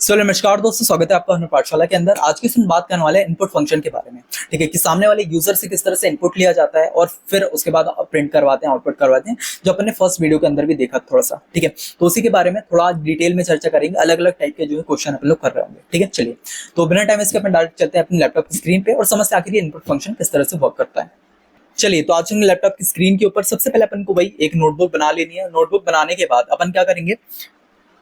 नमस्कार दोस्तों, स्वागत है आपका हमारी पाठशाला के अंदर। आज की इसमें बात करने वाले हैं इनपुट फंक्शन के बारे में। ठीक है, कि सामने वाले यूजर से किस तरह से इनपुट लिया जाता है और फिर उसके बाद प्रिंट करवाते हैं, आउटपुट करवाते हैं, जो अपन ने फर्स्ट वीडियो के अंदर भी देखा थोड़ा सा। ठीक है, तो उसी के बारे में थोड़ा डिटेल में चर्चा करेंगे। अलग अलग टाइप के जो है क्वेश्चन अपन लोग कर रहे होंगे। ठीक है, चलिए तो बिना टाइम इसके अपन डायरेक्ट चलते हैं अपने लैपटॉप की स्क्रीन पे और समझते हैं आखिर ये इनपुट फंक्शन किस तरह से वर्क करता है। चलिए, तो आज हम लैपटॉप की स्क्रीन के ऊपर सबसे पहले अपन को भाई एक नोटबुक बना लेनी है। नोटबुक बनाने के बाद अपन क्या करेंगे,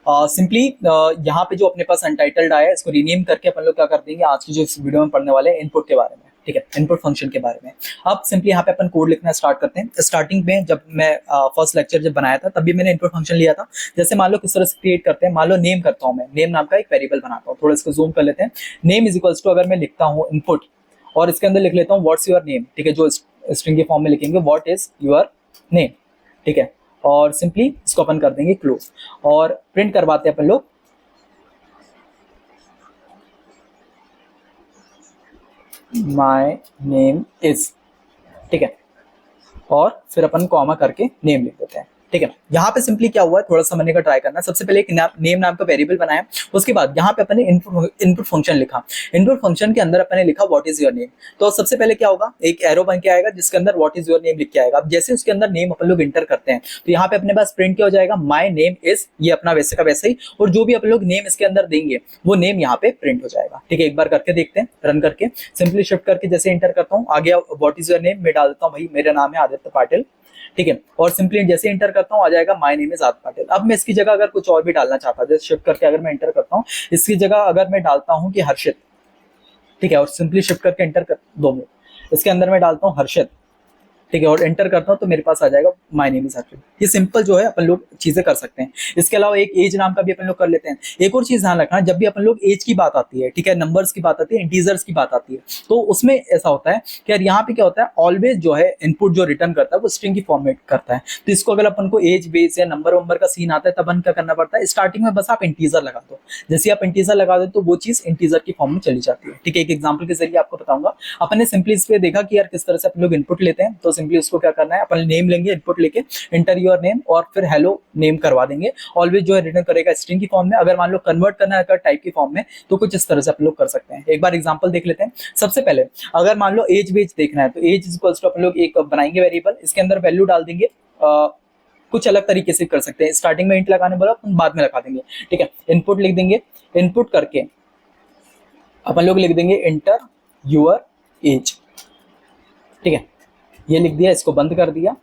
सिंपली यहाँ पे जो अपने पास अनटाइटल्ड आया है इसको रीनेम करके अपन लोग क्या कर देंगे, आज की जो इस वीडियो में पढ़ने वाले हैं इनपुट के बारे में। ठीक है, इनपुट फंक्शन के बारे में। अब सिंपली यहाँ पे अपन कोड लिखना स्टार्ट करते हैं। स्टार्टिंग में जब मैं फर्स्ट लेक्चर जब बनाया था तभी मैंने इनपुट फंक्शन लिया था। जैसे मान लो किस तरह से क्रिएट करते हैं, मान लो नेम करता हूँ मैं, नेम नाम का एक वेरिएबल बनाता हूँ। थोड़ा इसको जूम कर लेते हैं। नेम इज इक्वल्स टू, अगर मैं लिखता हूँ इनपुट और इसके अंदर लिख लेता हूँ व्हाट्स योर नेम। ठीक है, जो स्ट्रिंग के फॉर्म में लिखेंगे व्हाट इज योर नेम। ठीक है, और सिंपली इसको अपन कर देंगे क्लोज और प्रिंट करवाते हैं अपन लोग माई नेम इज। ठीक है, और फिर अपन कॉमा करके नेम लिख देते हैं। ठीक है, यहाँ पे सिंपली क्या हुआ है, थोड़ा समझने का ट्राई करना। सबसे पहले एक नेम नाम का वेरिएबल बनाया, उसके बाद यहाँ पे अपन ने इनपुट फंक्शन लिखा। इनपुट फंक्शन के अंदर अपन ने लिखा व्हाट इज योर नेम। तो सबसे पहले क्या होगा, एक एरो बन के आएगा जिसके अंदर व्हाट इज योर नेम लिख के आएगा। अब जैसे उसके अंदर नेम अपन लोग इंटर करते हैं तो यहाँ पे अपने पास प्रिंट क्या हो जाएगा, माई नेम इज, ये अपना वैसे का वैसे ही, और जो भी अपन लोग नेम इसके अंदर देंगे वो नेम यहाँ पे प्रिंट हो जाएगा। ठीक है, एक बार करके देखते हैं, रन करके सिंपली शिफ्ट करके जैसे इंटर करता हूँ, आगे व्हाट इज योर नेम मैं डाल देता हूँ, भाई मेरा नाम है आदित्य पाटिल। ठीक है, और सिंपली जैसे इंटर करता हूँ आ जाएगा my name is Aditya Patil. अब मैं इसकी जगह अगर कुछ और भी डालना चाहता हूँ, जैसे शिफ्ट करके अगर मैं इंटर करता हूँ, इसकी जगह अगर मैं डालता हूँ कि हर्षित। ठीक है, और सिंपली शिफ्ट करके इंटर कर 2 मिनट, इसके अंदर मैं डालता हूँ हर्षित। ठीक है, और एंटर करता हूँ तो मेरे पास आ जाएगा माय नेम इज हर्षित। ये सिंपल जो है अपन लोग चीजें कर सकते हैं। इसके अलावा एक एज नाम का भी अपन लोग कर लेते हैं। एक और चीज ध्यान रखना, जब भी अपन लोग एज की बात आती है, ठीक है, नंबर्स की बात आती है, इंटीजर्स की बात आती है, तो उसमें ऐसा होता है कि यार यहाँ पे क्या होता है, ऑलवेज जो है इनपुट जो रिटर्न करता है वो स्ट्रिंग की फॉर्म में करता है। तो इसको अगर अपन को एज बेस या नंबर वंबर का सीन आता है तब अपन क्या करना पड़ता है, स्टार्टिंग में बस आप इंटीजर लगा दो। जैसे आप इंटीजर लगा दो तो वो चीज इंटीजर की फॉर्म में चली जाती है। ठीक है, एक एग्जाम्पल के जरिए आपको बताऊंगा। अपन ने सिंपली इस पे देखा कि यार किस तरह से अपन लोग इनपुट लेते हैं। तो सिंपली उसको क्या करना है, अपन नेम लेंगे, इनपुट लेके इंटर योर नेम और फिर हेलो नेम करवा देंगे। ऑलवेज जो है रिटर्न करेगा स्ट्रिंग की फॉर्म में। अगर मान लो कन्वर्ट करना है टाइप की फॉर्म में तो कुछ इस तरह से अपन लोग कर सकते हैं। एक बार एग्जांपल देख लेते हैं। सबसे पहले अगर मान लो एज वेज देखना है तो एज इज इक्वल्स टू अपन लोग एक बनाएंगे वेरिएबल, इसके अंदर वैल्यू डाल देंगे। कुछ अलग तरीके से कर सकते हैं, स्टार्टिंग में इंट लगाने बोला बाद में लगा देंगे। ठीक है, इनपुट लिख देंगे, इनपुट करके अपन लोग लिख देंगे इंटर योर एज। ठीक है, ये लिख दिया, इसको बंद कर दिया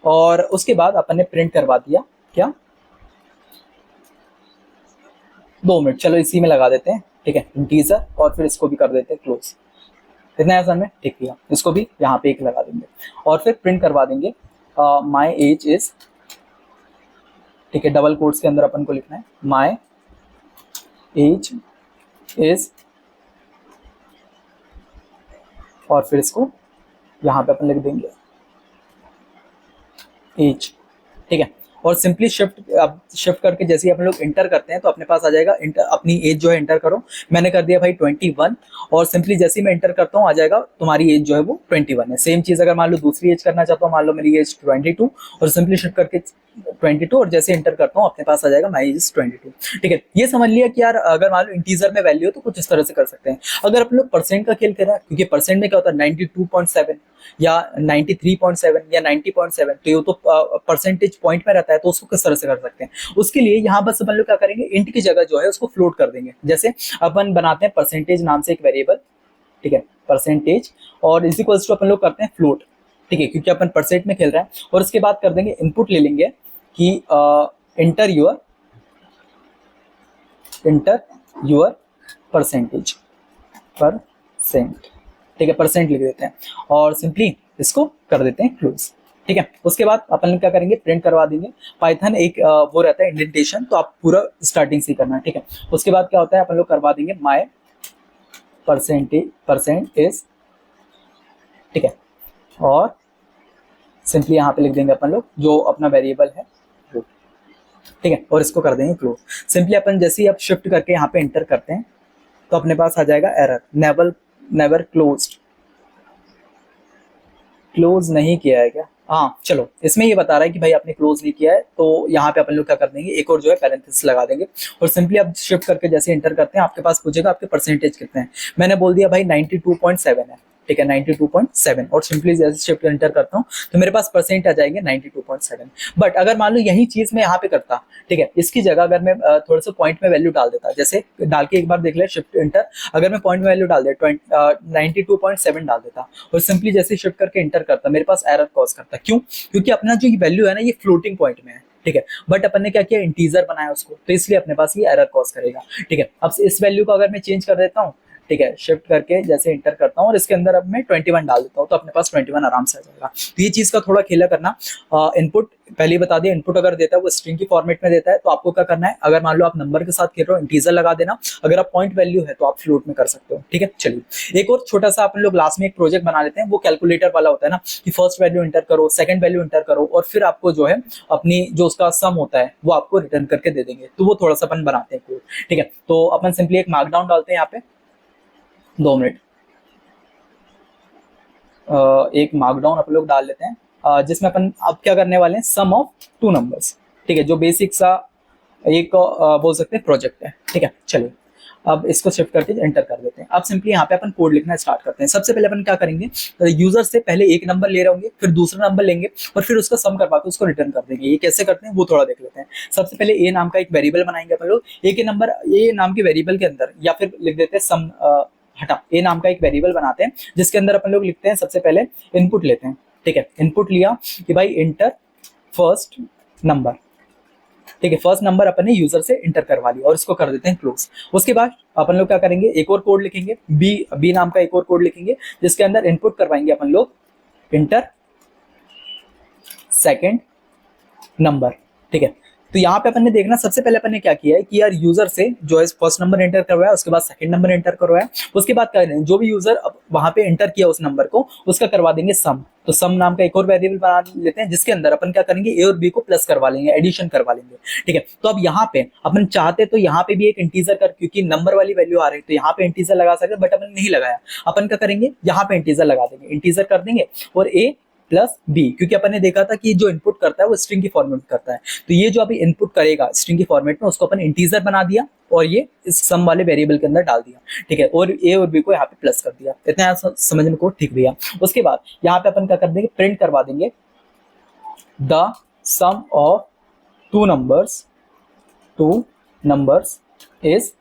और उसके बाद अपन ने प्रिंट करवा दिया क्या 2 मिनट, चलो इसी में लगा देते हैं। ठीक है, इंटीजर और फिर इसको भी कर देते हैं क्लोज। इतना आसान में ठीक किया, इसको भी यहाँ पे एक लगा देंगे और फिर प्रिंट करवा देंगे माई एज इज। ठीक है, डबल कोट्स के अंदर अपन को लिखना है माई एज इज और फिर इसको यहाँ पे अपन लिख देंगे एज। ठीक है, और सिंपली शिफ्ट करके जैसे ही अपन लोग इंटर करते हैं तो अपने पास आ जाएगा अपनी एज जो है इंटर करो। मैंने कर दिया भाई 21 और सिंपली जैसे ही मैं इंटर करता हूँ आ जाएगा तुम्हारी एज जो है वो 21 है। सेम चीज अगर मान लो दूसरी एज करना चाहता हूँ, मान लो मेरी एज 22 और सिंपली शिफ्ट करके 22 और जैसे इंटर करता हूँ अपने पास आ जाएगा माई एज 22। ठीक है, ये समझ लिया कि यार अगर मान लो इंटीजर में वैल्यू तो कुछ इस तरह से कर सकते हैं। अगर अपन लोग परसेंट का खेल कर रहे हैं, क्योंकि परसेंट में क्या होता है 92.7 या 93.7 या 90.7, तो ये तो परसेंटेज पॉइंट में रहता है, तो उसको किस तरह से कर सकते हैं। उसके लिए यहाँ बस अपन लोग क्या करेंगे, इंट की जगह जो है उसको फ्लोट कर देंगे। जैसे अपन बनाते हैं परसेंटेज नाम से एक वेरिएबल। ठीक है, परसेंटेज और इज इक्वल्स टू अपन लोग करते हैं फ्लोट। ठीक है, क्योंकि अपन परसेंट में खेल रहे हैं। और उसके बाद कर देंगे इनपुट ले लेंगे कि इंटर योर परसेंटेज परसेंट। ठीक है, परसेंट लिख देते हैं और सिंपली इसको कर देते हैं क्लोज। ठीक है, उसके बाद अपन क्या करेंगे, प्रिंट करवा देंगे। पाइथन एक वो रहता है इंडेंटेशन, तो आप पूरा स्टार्टिंग से करना है। ठीक है, उसके बाद क्या होता है अपन लोग करवा देंगे माय परसेंट इज। ठीक है, और सिंपली यहाँ पे लिख देंगे अपन लोग जो अपना वेरिएबल है। ठीक है, और इसको कर देंगे क्लोज। सिंपली अपन जैसे ही आप शिफ्ट करके यहाँ पे एंटर करते हैं तो अपने पास आ जाएगा एरर, नेवर क्लोज नहीं किया है क्या, हाँ चलो, इसमें ये बता रहा है कि भाई आपने क्लोज नहीं किया है, तो यहाँ पे अपन लोग क्या कर देंगे, एक और जो है पैरेंथेसिस लगा देंगे और सिंपली आप शिफ्ट करके जैसे इंटर करते हैं आपके पास पूछेगा आपके परसेंटेज कितने हैं। मैंने बोल दिया भाई 92.7 है, ठीक है 92.7, और सिंपली जैसे शिफ्ट इंटर करता हूँ तो मेरे पास परसेंट आ जाएंगे 92.7। बट अगर मान लो यही चीज मैं यहाँ पे करता, ठीक है, इसकी जगह अगर मैं थोड़ा सा पॉइंट में वैल्यू डाल देता, जैसे डाल के एक बार देख ले शिफ्ट इंटर, अगर मैं पॉइंट में वैल्यू डाल दे 92.7 डाल देता और सिंपली जैसे शिफ्ट करके इंटर करता, मेरे पास एरर कॉज करता। क्यों? क्योंकि अपना जो वैल्यू है ना ये फ्लोटिंग पॉइंट में है, ठीक है, बट अपन ने क्या किया, इंटीजर बनाया उसको, तो इसलिए अपने पास ये एरर कॉज करेगा। ठीक है, अब इस वैल्यू को अगर मैं चेंज कर देता हूँ, ठीक है, शिफ्ट करके जैसे इंटर करता हूँ और इसके अंदर अब मैं 21 डाल देता हूँ, तो अपने पास 21 आराम से आ जाएगा। तो ये चीज का थोड़ा खेला करना। इनपुट पहले ही बता दिया, इनपुट अगर देता है वो स्ट्रिंग की फॉर्मेट में देता है, तो आपको क्या करना है, अगर मान लो आप नंबर के साथ खेल रहे हो इंटीजर लगा देना, अगर आप पॉइंट वैल्यू है तो आप फ्लोट में कर सकते हो। ठीक है, चलिए एक और छोटा सा अपन लोग लास्ट में एक प्रोजेक्ट बना लेते हैं, वो कैलकुलेटर वाला होता है ना, कि फर्स्ट वैल्यू इंटर करो, सेकंड वैल्यू इंटर करो और फिर आपको जो है अपनी जो उसका सम होता है वो आपको रिटर्न करके दे देंगे। तो वो थोड़ा सा अपन बनाते हैं कोड। ठीक है, तो अपन सिंपली एक मार्कडाउन डालते हैं यहाँ पे, 2 मिनट, एक मार्कडाउन अपन लोग डाल लेते हैं जिसमें अपन अब क्या करने वाले हैं, सम ऑफ 2 नंबर्स। ठीक है, जो बेसिक सा एक बोल सकते हैं प्रोजेक्ट है। ठीक है, चलिए अब इसको शिफ्ट करके एंटर कर देते हैं। अब सिंपली यहाँ पे अपन कोड लिखना स्टार्ट करते हैं। सबसे पहले अपन क्या करेंगे, यूजर से पहले एक नंबर ले रहे होंगे, फिर दूसरा नंबर लेंगे और फिर उसका सम करवा के उसको रिटर्न कर देंगे। ये कैसे करते हैं वो थोड़ा देख लेते हैं। सबसे पहले ए नाम का एक वेरिएबल बनाएंगे अपन लोग। ए के नंबर, ए नाम के वेरिएबल के अंदर, या फिर लिख देते हैं सम, हटा, ए नाम का एक वेरिएबल बनाते हैं जिसके अंदर अपन लोग लिखते हैं, सबसे पहले इनपुट लेते हैं। ठीक है, इनपुट लिया कि भाई इंटर फर्स्ट नंबर। ठीक है, फर्स्ट नंबर अपन ने यूजर से इंटर करवा लिया और इसको कर देते हैं क्लोज। उसके बाद अपन लोग क्या करेंगे, एक और कोड लिखेंगे, बी नाम का एक और कोड लिखेंगे जिसके अंदर इनपुट करवाएंगे अपन लोग इंटर सेकंड नंबर। ठीक है, तो यहाँ पे अपन ने देखना, सबसे पहले अपन ने क्या किया है कि यार यूजर से जो है फर्स्ट नंबर एंटर करवाया, उसके बाद सेकंड नंबर एंटर करवाया, उसके बाद क्या करें, जो भी यूजर अब वहां पे एंटर किया उस नंबर को, उसका करवा देंगे सम। तो सम नाम का एक और वेरिएबल बना लेते हैं जिसके अंदर अपन क्या करेंगे, ए और बी को प्लस करवा लेंगे, एडिशन करवा लेंगे। ठीक है, तो अब यहाँ पे अपन चाहते तो यहाँ पे भी एक इंटीजर कर, क्योंकि नंबर वाली वैल्यू आ रही है तो यहाँ पे इंटीजर लगा सकते, बट अपन नहीं लगाया। अपन क्या करेंगे, यहाँ पे इंटीजर लगा देंगे, इंटीजर कर देंगे और ए प्लस बी, क्योंकि अपन ने देखा था कि जो इनपुट करता है वो स्ट्रिंग की फॉर्मेट करता है, तो ये जो अभी इनपुट करेगा स्ट्रिंग की फॉर्मेट में, उसको अपन इंटीजर बना दिया और ये इस सम वाले वेरिएबल के अंदर डाल दिया। ठीक है, और ए और बी को यहाँ पे प्लस कर दिया। इतना समझने को ठीक भैया। उसके बाद यहाँ पे अपन क्या कर देंगे, प्रिंट करवा देंगे the sum of two numbers is,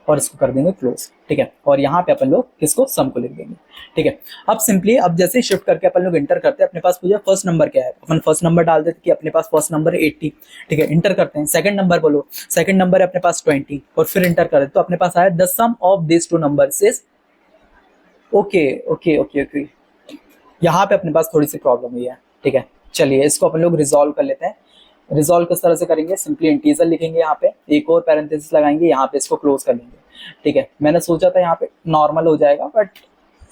और इसको कर देंगे क्लोज। ठीक है, और यहाँ पे अपन लोग किसको, सम को लिख देंगे। ठीक है, अब सिंपली अब जैसे शिफ्ट करके अपन लोग इंटर करते हैं, अपने पास पूछा फर्स्ट नंबर क्या है, अपन फर्स्ट नंबर डाल देते कि अपने पास फर्स्ट नंबर है 80। ठीक है, इंटर करते हैं, सेकंड नंबर बोलो, सेकंड नंबर है अपने पास 20 और फिर इंटर करें तो अपने पास आया the sum of this two numbers is, okay okay okay okay, यहाँ पे अपने पास थोड़ी सी प्रॉब्लम हुई है। ठीक है, चलिए इसको अपन लोग रिजॉल्व कर लेते हैं। रिजॉल्व किस तरह से करेंगे, सिंपली इंटीजर लिखेंगे, यहाँ पे एक और पैरेंथेसिस लगाएंगे, यहाँ पे इसको क्लोज कर लेंगे। ठीक है, मैंने सोचा था यहाँ पे नॉर्मल हो जाएगा, बट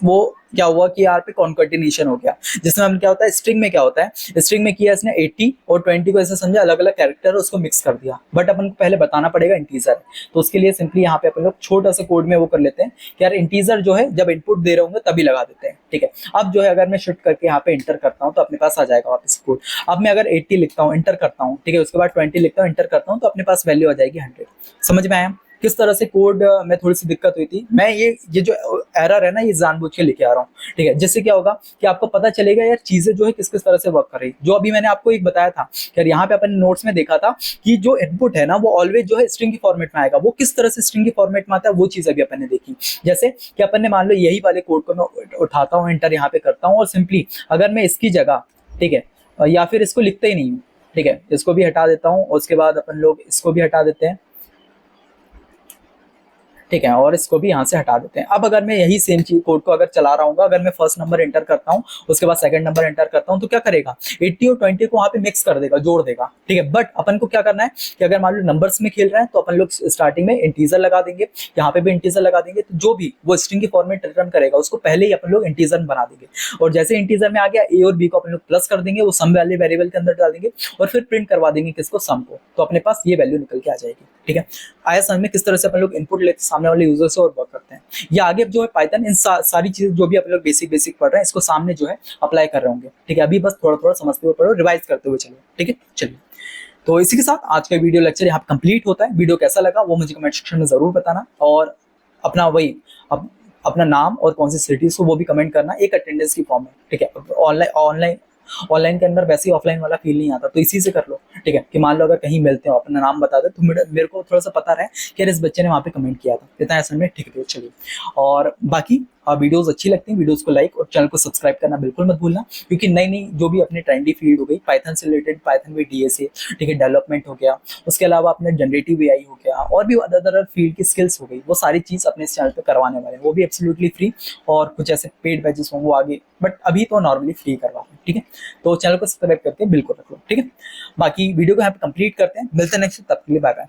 वो क्या हुआ कि यहाँ पे कॉन्कर्टिनेशन हो गया, जिसमें हम क्या होता है, स्ट्रिंग में क्या होता है, स्ट्रिंग में किया इसने 80 और 20 को ऐसे समझा अलग अलग कैरेक्टर उसको मिक्स कर दिया, बट अपन को पहले बताना पड़ेगा इंटीजर है, तो उसके लिए सिंपली यहाँ पे अपन लोग छोटा सा कोड में वो कर लेते हैं कि यार इंटीजर जो है जब इनपुट दे रहे होंगे तभी लगा देते हैं। ठीक है, अब जो है अगर मैं शिफ्ट करके यहाँ पे इंटर करता हूँ तो अपने पास आ जाएगा वापस कोड। अब मैं अगर 80 लिखता हूँ, इंटर करता हूँ, ठीक है, उसके बाद 20 लिखता हूँ, इंटर करता हूँ, तो अपने पास वैल्यू आ जाएगी 100। समझ में आया किस तरह से कोड में थोड़ी सी दिक्कत हुई थी। मैं ये जो एरर है ना, ये जानबूझ के लेके आ रहा हूँ। ठीक है, जिससे क्या होगा कि आपको पता चलेगा यार चीजें जो है किस किस तरह से वर्क कर रही है। जो अभी मैंने आपको एक बताया था यार, यहाँ पे अपन नोट्स में देखा था कि जो इनपुट है ना वो ऑलवेज जो है स्ट्रिंग की फॉर्मेट में आएगा। वो किस तरह से स्ट्रिंग की फॉर्मेट में आता है वो चीज अभी अपन ने देखी। जैसे कि अपन ने मान लो यही वाले कोड को मैं उठाता हूँ, एंटर यहाँ पे करता हूँ और सिंपली अगर मैं इसकी जगह, ठीक है, या फिर इसको लिखते ही नहीं हूँ, ठीक है, इसको भी हटा देता हूँ, उसके बाद अपन लोग इसको भी हटा देते हैं, ठीक है, और इसको भी यहाँ से हटा देते हैं। अब अगर मैं यही सेम चीज कोड को अगर चला रहा हूँ, अगर मैं फर्स्ट नंबर एंटर करता हूँ, उसके बाद सेकंड नंबर एंटर करता हूँ, तो क्या करेगा, 80 और 20 को वहाँ पे मिक्स कर देगा, जोड़ देगा। ठीक है, बट अपन को क्या करना है कि अगर मान लो नंबर्स में खेल रहे हैं तो अपन लोग स्टार्टिंग में इंटीजर लगा देंगे, यहाँ पे भी इंटीजर लगा देंगे, तो जो भी वो स्ट्रिंग की फॉर्मेट रिटर्न करेगा उसको पहले ही अपन लोग इंटीजर बना देंगे, और जैसे इंटीजर में आ गया ए और बी को अपन लोग प्लस कर देंगे, वो सम वाले वेरिएबल के अंदर डाल देंगे और फिर प्रिंट करवा देंगे किसको, सम को, तो अपने पास ये वैल्यू निकल के आ जाएगी। ठीक है, आया समझ में किस तरह से अपन लोग इनपुट लेते सामने वाले यूजर से और वर्क करते हैं। ये आगे जो है पाइथन इन सारी चीजें जो भी आप लोग बेसिक बेसिक पढ़ रहे हैं इसको सामने जो है अप्लाई कर रहे होंगे। ठीक है, अभी बस थोड़ा थोड़ा समझते हुए पढ़ो, रिवाइज करते हुए चलो। ठीक है, चलिए तो इसी के साथ आज का वीडियो लेक्चर यहाँ पे कंप्लीट होता है। वीडियो कैसा लगा वो मुझे कमेंट सेक्शन में जरूर बताना, और अपना वही अपना नाम और कौन सी सिटीज को वो भी कमेंट करना एक अटेंडेंस की फॉर्म में। ठीक है, ऑनलाइन के अंदर वैसे ही ऑफलाइन वाला फील नहीं आता, तो इसी से कर लो। ठीक है, कि मान लो अगर कहीं मिलते हो अपना नाम बता दो तो मेरे को थोड़ा सा पता रहे कि यार इस बच्चे ने वहाँ पे कमेंट किया था, इतना ऐसा में। ठीक है, चलिए, और बाकी वीडियोस अच्छी लगती हैं वीडियोस को लाइक और चैनल को सब्सक्राइब करना बिल्कुल मत भूलना, क्योंकि नई नई जो भी अपनी ट्रेंडी फील्ड हो गई पाइथन से रिलेटेड, पाइथन विद डीएसए, ठीक है, डेवलपमेंट हो गया, उसके अलावा अपने जनरेटिव एआई हो गया, और भी अदर फील्ड की स्किल्स हो गई, वो सारी चीज़ अपने इस चैनल पे करवाने वाले हैं, वो भी एब्सोल्युटली फ्री। और कुछ ऐसे पेड बैचेस हों वो आगे, बट अभी तो नॉर्मली फ्री करवा रहे हैं। ठीक है, तो चैनल को सब्सक्राइब करके बिल्कुल रख लो। ठीक है, बाकी वीडियो को यहाँ पे कंप्लीट करते हैं, मिलते हैं नेक्स्ट, तब के लिए बाय बाय।